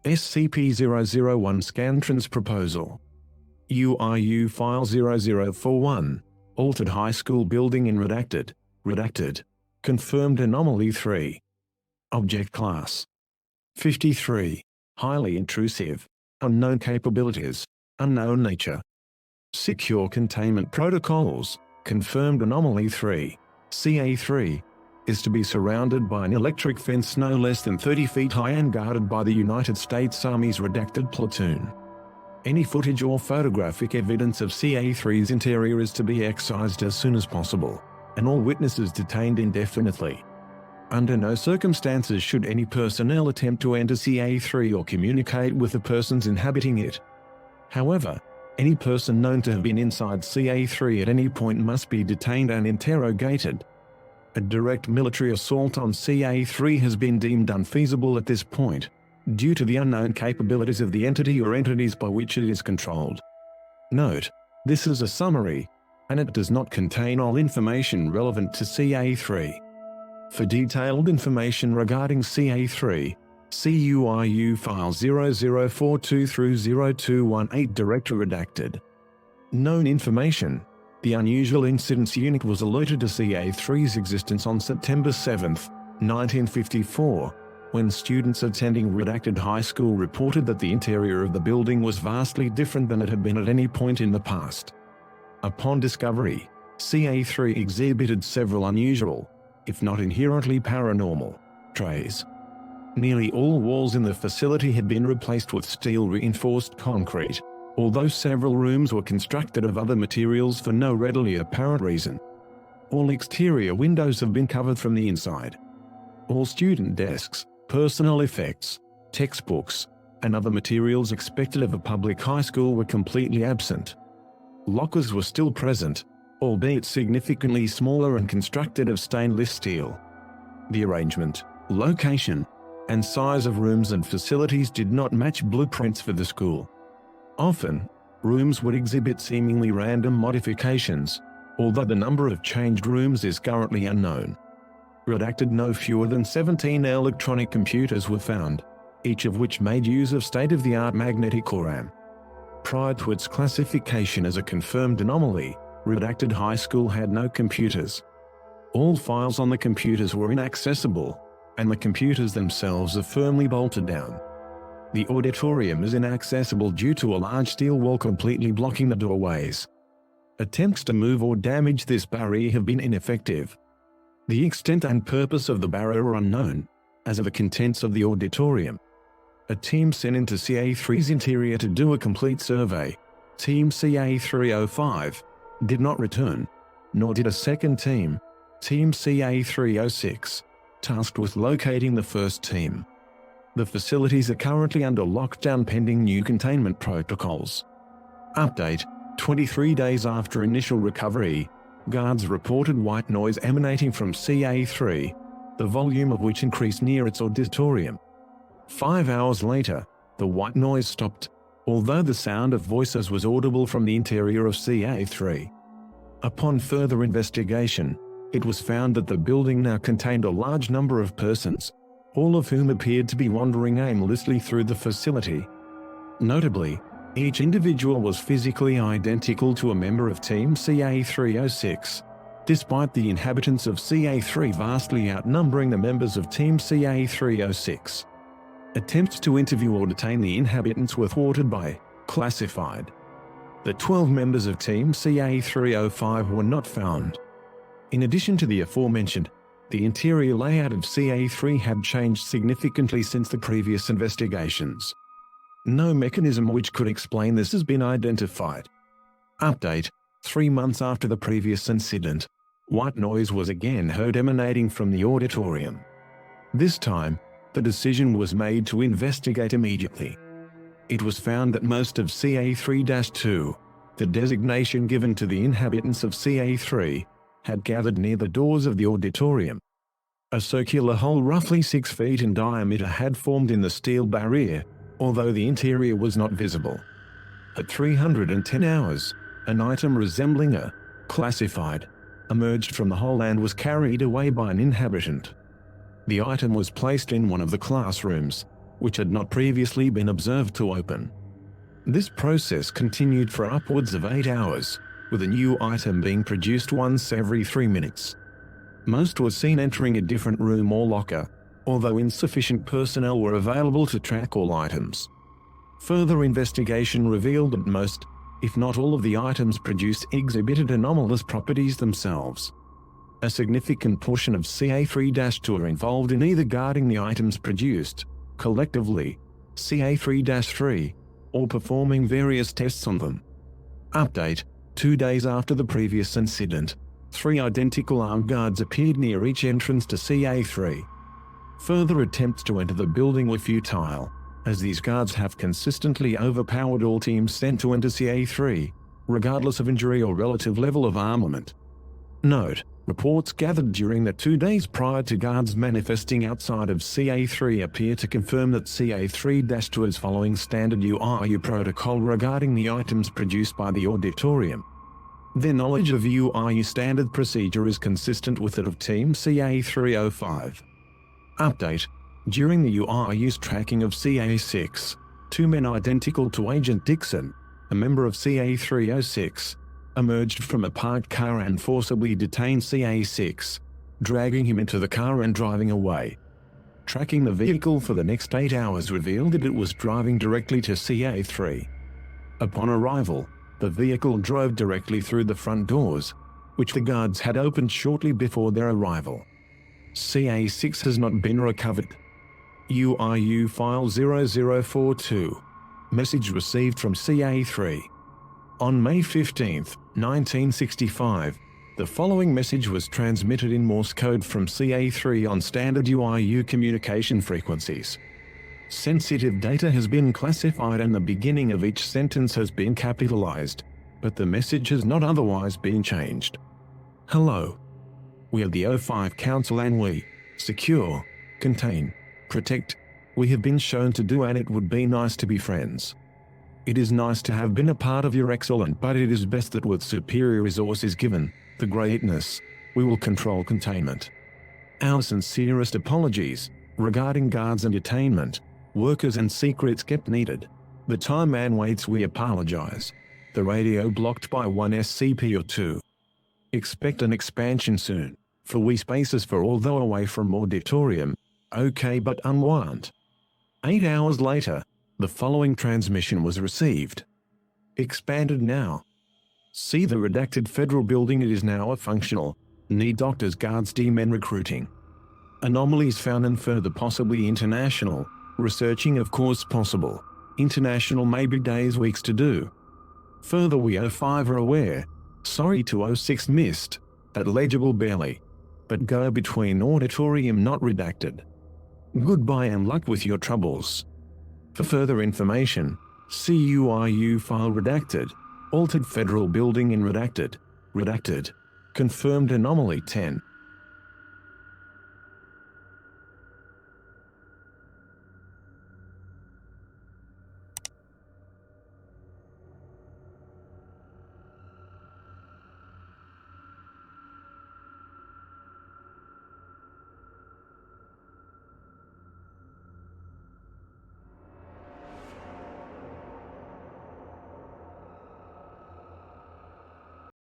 SCP-001 Scantrans Proposal. URU File 0041. Altered High School Building in Redacted. Confirmed Anomaly 3. Object Class 53. Highly intrusive. Unknown capabilities. Unknown nature. Secure Containment Protocols. Confirmed Anomaly 3. CA3 is to be surrounded by an electric fence no less than 30 feet high and guarded by the United States Army's redacted platoon. Any footage or photographic evidence of CA3's interior is to be excised as soon as possible, and all witnesses detained indefinitely. Under no circumstances should any personnel attempt to enter CA3 or communicate with the persons inhabiting it. However, any person known to have been inside CA3 at any point must be detained and interrogated. A direct military assault on CA3 has been deemed unfeasible at this point, due to the unknown capabilities of the entity or entities by which it is controlled. Note: this is a summary, and it does not contain all information relevant to CA3. For detailed information regarding CA3, see URU File 0042-0218 Directory Redacted. Known information: the Unusual Incidents Unit was alerted to CA3's existence on September 7, 1954, when students attending Redacted High School reported that the interior of the building was vastly different than it had been at any point in the past. Upon discovery, CA3 exhibited several unusual, if not inherently paranormal, traits. Nearly all walls in the facility had been replaced with steel-reinforced concrete, although several rooms were constructed of other materials for no readily apparent reason. All exterior windows have been covered from the inside. All student desks, personal effects, textbooks, and other materials expected of a public high school were completely absent. Lockers were still present, albeit significantly smaller and constructed of stainless steel. The arrangement, location, and size of rooms and facilities did not match blueprints for the school. Often, rooms would exhibit seemingly random modifications, although the number of changed rooms is currently unknown. Redacted: no fewer than 17 electronic computers were found, each of which made use of state-of-the-art magnetic core RAM. Prior to its classification as a confirmed anomaly, Redacted High School had no computers. All files on the computers were inaccessible, and the computers themselves are firmly bolted down. The auditorium is inaccessible due to a large steel wall completely blocking the doorways. Attempts to move or damage this barrier have been ineffective. The extent and purpose of the barrier are unknown, as are the contents of the auditorium. A team sent into CA3's interior to do a complete survey, Team CA305, did not return, nor did a second team, Team CA306, tasked with locating the first team. The facilities are currently under lockdown pending new containment protocols. Update: 23 days after initial recovery, guards reported white noise emanating from CA3, the volume of which increased near its auditorium. 5 hours later, the white noise stopped, although the sound of voices was audible from the interior of CA3. Upon further investigation, it was found that the building now contained a large number of persons, all of whom appeared to be wandering aimlessly through the facility. Notably, each individual was physically identical to a member of Team CA306, despite the inhabitants of CA3 vastly outnumbering the members of Team CA306. Attempts to interview or detain the inhabitants were thwarted by classified. The 12 members of Team CA305 were not found. In addition to the aforementioned, the interior layout of CA3 had changed significantly since the previous investigations. No mechanism which could explain this has been identified. Update: 3 months after the previous incident, white noise was again heard emanating from the auditorium. This time, the decision was made to investigate immediately. It was found that most of CA3-2, the designation given to the inhabitants of CA3, had gathered near the doors of the auditorium. A circular hole roughly 6 feet in diameter had formed in the steel barrier, although the interior was not visible. At 310 hours, an item resembling a classified emerged from the hole and was carried away by an inhabitant. The item was placed in one of the classrooms, which had not previously been observed to open. This process continued for upwards of 8 hours, with a new item being produced once every 3 minutes. Most were seen entering a different room or locker, although insufficient personnel were available to track all items. Further investigation revealed that most, if not all of the items produced exhibited anomalous properties themselves. A significant portion of CA-3-2 are involved in either guarding the items produced, collectively, CA-3-3, or performing various tests on them. Update: 2 days after the previous incident, 3 identical armed guards appeared near each entrance to CA-3. Further attempts to enter the building were futile, as these guards have consistently overpowered all teams sent to enter CA-3, regardless of injury or relative level of armament. Note: reports gathered during the 2 days prior to guards manifesting outside of CA-3 appear to confirm that CA-3-2 is following standard URU protocol regarding the items produced by the auditorium. Their knowledge of URU standard procedure is consistent with that of Team CA-305. Update: during the URU's tracking of CA-6, 2 men identical to Agent Dixon, a member of CA-306, emerged from a parked car and forcibly detained CA-6, dragging him into the car and driving away. Tracking the vehicle for the next 8 hours revealed that it was driving directly to CA-3. Upon arrival, the vehicle drove directly through the front doors, which the guards had opened shortly before their arrival. CA-6 has not been recovered. URU File 0042. Message received from CA-3. On May 15, 1965, the following message was transmitted in Morse code from CA-3 on standard URU communication frequencies. Sensitive data has been classified and the beginning of each sentence has been capitalized, but the message has not otherwise been changed. Hello. We are the O5 Council and we secure, contain, protect. We have been shown to do, and it would be nice to be friends. It is nice to have been a part of your excellent, but it is best that with superior resources given, the greatness, we will control containment. Our sincerest apologies regarding guards and detainment, workers and secrets kept needed. The time man waits, we apologize. The radio blocked by 1 SCP or 2. Expect an expansion soon, for we spaces for although away from auditorium, okay but unwound. 8 hours later, the following transmission was received. Expanded now. See the redacted federal building, it is now a functional. Need doctors, guards, D-men recruiting. Anomalies found and further possibly international. Researching of course possible. International maybe days, weeks to do. Further we O5 are aware. Sorry to O6 missed. That legible barely. But go between auditorium not redacted. Goodbye and luck with your troubles. For further information, see URU file redacted, altered federal building in redacted, redacted, confirmed anomaly 10.